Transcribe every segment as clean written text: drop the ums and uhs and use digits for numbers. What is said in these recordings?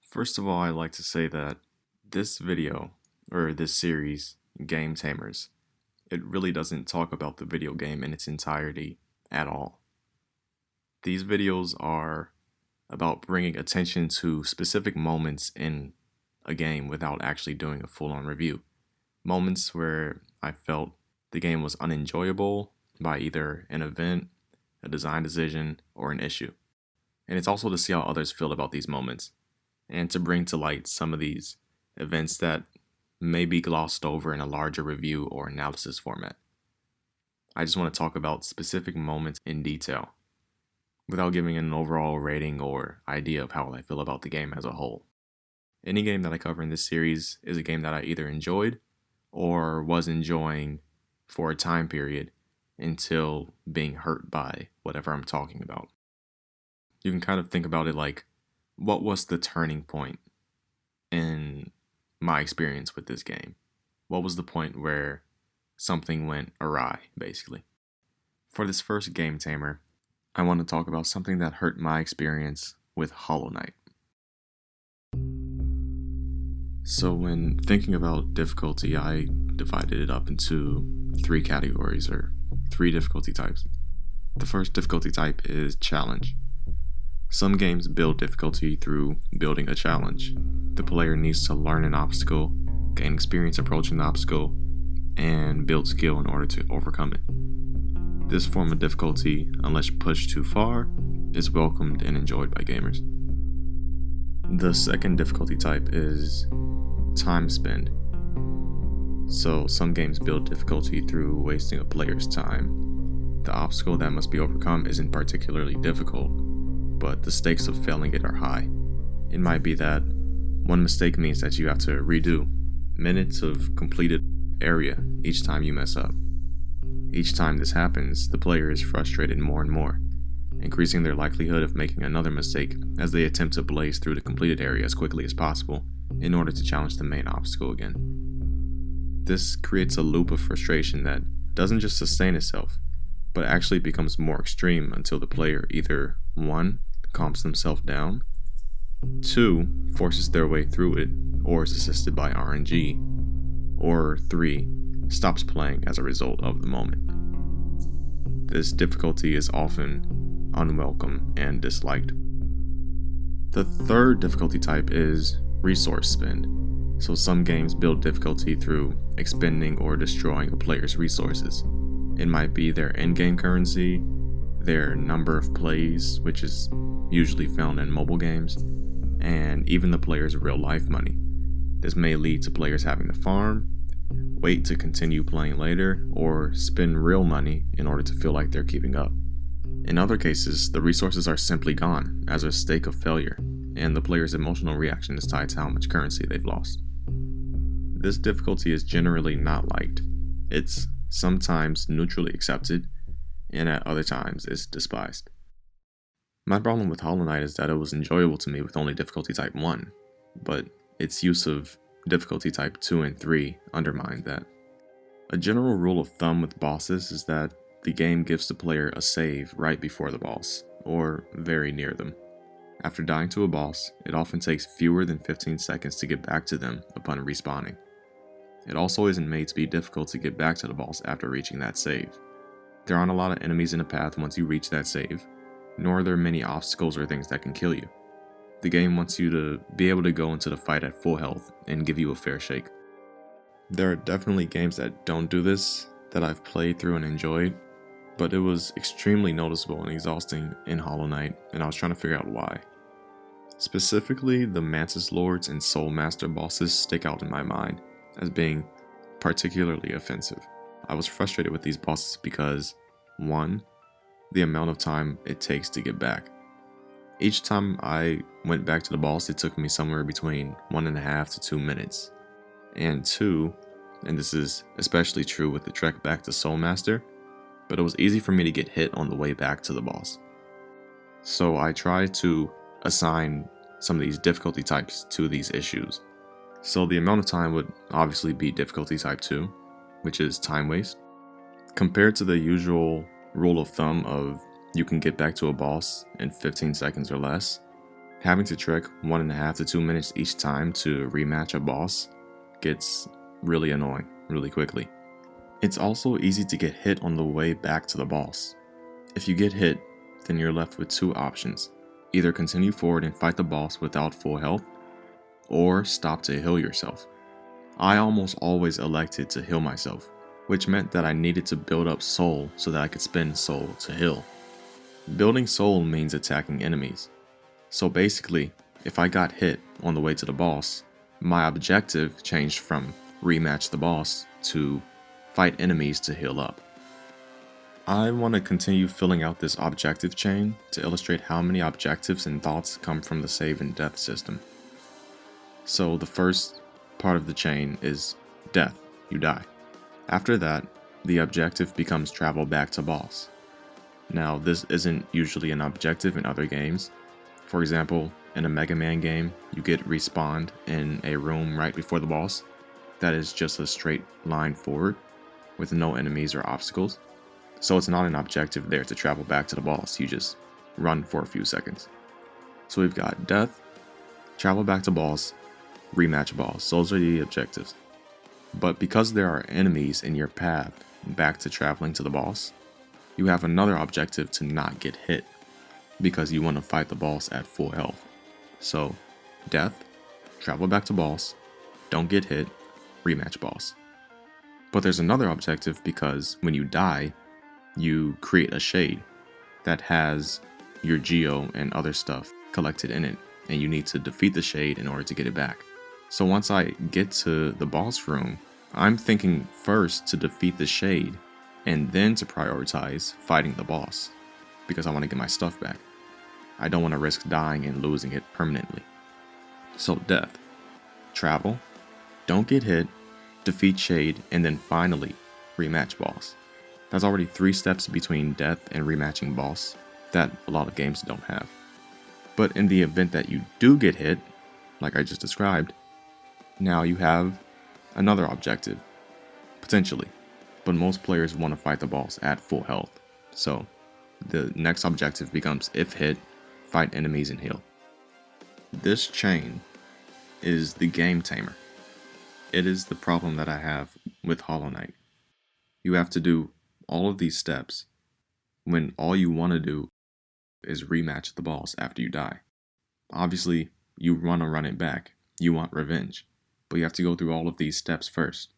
First of all, I'd like to say that this video, or this series, Game Tamers, it really doesn't talk about the video game in its entirety at all. These videos are about bringing attention to specific moments in a game without actually doing a full-on review. Moments where I felt the game was unenjoyable by either an event, a design decision, or an issue. And it's also to see how others feel about these moments, and to bring to light some of these events that may be glossed over in a larger review or analysis format. I just want to talk about specific moments in detail, without giving an overall rating or idea of how I feel about the game as a whole. Any game that I cover in this series is a game that I either enjoyed or was enjoying for a time period until being hurt by whatever I'm talking about. You can kind of think about it like, what was the turning point in my experience with this game? What was the point where something went awry, basically? For this first Game Tamer, I want to talk about something that hurt my experience with Hollow Knight. So when thinking about difficulty, I divided it up into 3 categories, or 3 difficulty types. The first difficulty type is challenge. Some games build difficulty through building a challenge. The player needs to learn an obstacle, gain experience approaching the obstacle, and build skill in order to overcome it. This form of difficulty, unless pushed too far, is welcomed and enjoyed by gamers. The second difficulty type is time spend. So some games build difficulty through wasting a player's time. The obstacle that must be overcome isn't particularly difficult, but the stakes of failing it are high. It might be that one mistake means that you have to redo minutes of completed area each time you mess up. Each time this happens, the player is frustrated more and more, increasing their likelihood of making another mistake as they attempt to blaze through the completed area as quickly as possible in order to challenge the main obstacle again. This creates a loop of frustration that doesn't just sustain itself, but actually becomes more extreme until the player either 1. Calms themselves down, 2. Forces their way through it or is assisted by RNG, or 3. Stops playing as a result of the moment. This difficulty is often unwelcome and disliked. The third difficulty type is resource spend. So some games build difficulty through expending or destroying a player's resources. It might be their in-game currency, their number of plays, which is usually found in mobile games, and even the player's real-life money. This may lead to players having to farm, wait to continue playing later, or spend real money in order to feel like they're keeping up. In other cases, the resources are simply gone as a stake of failure, and the player's emotional reaction is tied to how much currency they've lost. This difficulty is generally not liked. It's sometimes neutrally accepted, and at other times it's despised. My problem with Hollow Knight is that it was enjoyable to me with only difficulty type 1, but its use of difficulty type 2 and 3 undermined that. A general rule of thumb with bosses is that the game gives the player a save right before the boss, or very near them. After dying to a boss, it often takes fewer than 15 seconds to get back to them upon respawning. It also isn't made to be difficult to get back to the boss after reaching that save. There aren't a lot of enemies in the path once you reach that save, nor are there many obstacles or things that can kill you. The game wants you to be able to go into the fight at full health and give you a fair shake. There are definitely games that don't do this, that I've played through and enjoyed, but it was extremely noticeable and exhausting in Hollow Knight, and I was trying to figure out why. Specifically, the Mantis Lords and Soul Master bosses stick out in my mind as being particularly offensive. I was frustrated with these bosses because, 1. The amount of time it takes to get back. Each time I went back to the boss, it took me somewhere between 1.5 to 2 minutes. And 2, and this is especially true with the trek back to Soul Master, but it was easy for me to get hit on the way back to the boss. So I tried to assign some of these difficulty types to these issues. So the amount of time would obviously be difficulty type 2, which is time waste. Compared to the usual rule of thumb of you can get back to a boss in 15 seconds or less, Having to trek 1.5 to 2 minutes each time to rematch a boss gets really annoying really quickly. It's also easy to get hit on the way back to the boss. If you get hit, then you're left with two options. Either continue forward and fight the boss without full health, or stop to heal yourself. I almost always elected to heal myself, which meant that I needed to build up soul so that I could spend soul to heal. Building soul means attacking enemies. So basically, if I got hit on the way to the boss, my objective changed from rematch the boss to fight enemies to heal up. I want to continue filling out this objective chain to illustrate how many objectives and thoughts come from the save and death system. So the first part of the chain is death, you die. After that, the objective becomes travel back to boss. Now this isn't usually an objective in other games. For example, in a Mega Man game, you get respawned in a room right before the boss. That is just a straight line forward with no enemies or obstacles. So it's not an objective there to travel back to the boss, you just run for a few seconds. So we've got death, travel back to boss, rematch boss. Those are the objectives. But because there are enemies in your path back to traveling to the boss, you have another objective to not get hit, because you want to fight the boss at full health. So death, travel back to boss, don't get hit, rematch boss. But there's another objective because when you die, you create a shade that has your geo and other stuff collected in it, and you need to defeat the shade in order to get it back. So once I get to the boss room, I'm thinking first to defeat the shade and then to prioritize fighting the boss, because I want to get my stuff back. I don't want to risk dying and losing it permanently. So death, travel, don't get hit, defeat shade, and then finally rematch boss. That's already 3 steps between death and rematching boss that a lot of games don't have. But in the event that you do get hit, like I just described, now you have another objective, potentially. But most players want to fight the boss at full health. So the next objective becomes, if hit, fight enemies and heal. This chain is the game Tamer. It is the problem that I have with Hollow Knight. You have to do all of these steps when all you want to do is rematch the boss after you die. Obviously, you want to run it back. You want revenge. But you have to go through all of these steps first.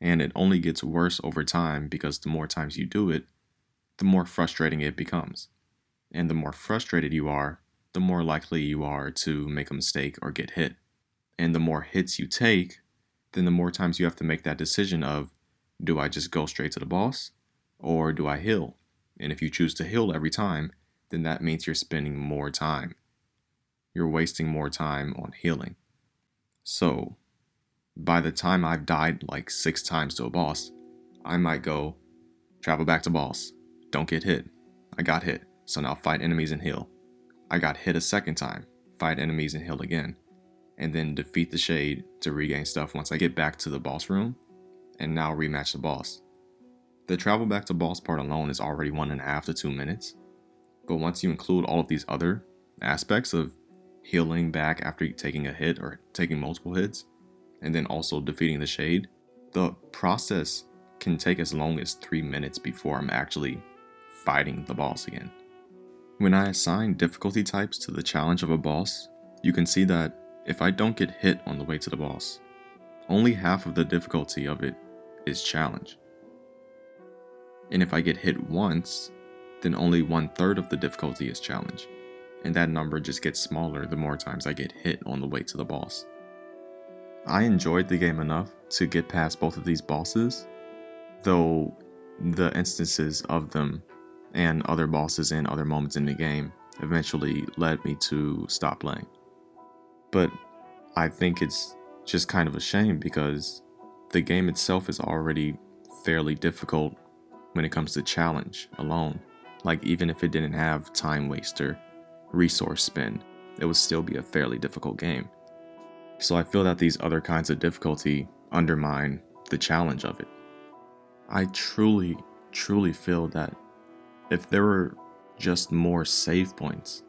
And it only gets worse over time because the more times you do it, the more frustrating it becomes. And the more frustrated you are, the more likely you are to make a mistake or get hit. And the more hits you take, then the more times you have to make that decision of, do I just go straight to the boss? Or do I heal? And if you choose to heal every time, then that means you're spending more time. You're wasting more time on healing. So, by the time I've died like 6 times to a boss, I might go, travel back to boss, don't get hit. I got hit, so now fight enemies and heal. I got hit a second time, fight enemies and heal again. And then defeat the shade to regain stuff once I get back to the boss room, and now rematch the boss. The travel back to boss part alone is already 1.5 to 2 minutes, but once you include all of these other aspects of healing back after taking a hit or taking multiple hits, and then also defeating the shade, the process can take as long as 3 minutes before I'm actually fighting the boss again. When I assign difficulty types to the challenge of a boss, you can see that if I don't get hit on the way to the boss, only half of the difficulty of it is challenge. And if I get hit once, then only 1/3 of the difficulty is challenge. And that number just gets smaller the more times I get hit on the way to the boss. I enjoyed the game enough to get past both of these bosses, though the instances of them and other bosses and other moments in the game eventually led me to stop playing. But I think it's just kind of a shame because the game itself is already fairly difficult when it comes to challenge alone. Like, even if it didn't have time waster, resource spend, it would still be a fairly difficult game. So I feel that these other kinds of difficulty undermine the challenge of it. I truly feel that if there were just more save points,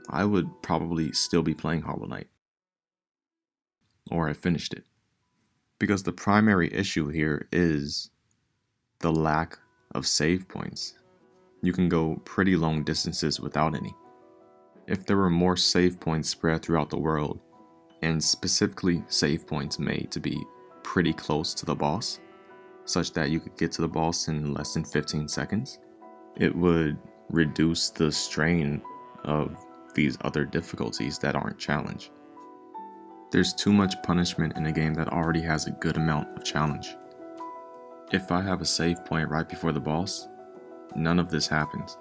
I would probably still be playing Hollow Knight. Or I finished it. Because the primary issue here is the lack of save points. You can go pretty long distances without any. If there were more save points spread throughout the world, and specifically save points made to be pretty close to the boss, such that you could get to the boss in less than 15 seconds, it would reduce the strain of these other difficulties that aren't challenge. There's too much punishment in a game that already has a good amount of challenge. If I have a save point right before the boss, none of this happens.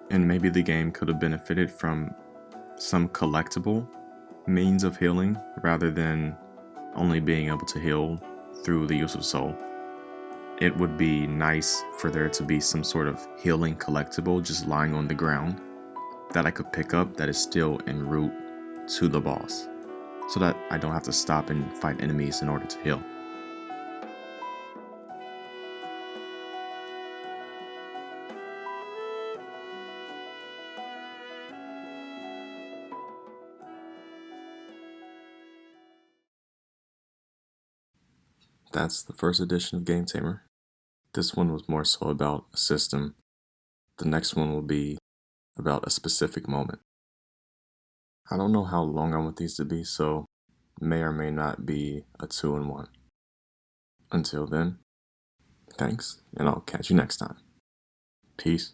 And maybe the game could have benefited from some collectible means of healing rather than only being able to heal through the use of soul. It would be nice for there to be some sort of healing collectible just lying on the ground that I could pick up that is still en route to the boss, so that I don't have to stop and fight enemies in order to heal. That's the first edition of Game Tamer. This one was more so about a system. The next one will be about a specific moment. I don't know how long I want these to be, so may or may not be a 2-in-1. Until then, thanks, and I'll catch you next time. Peace.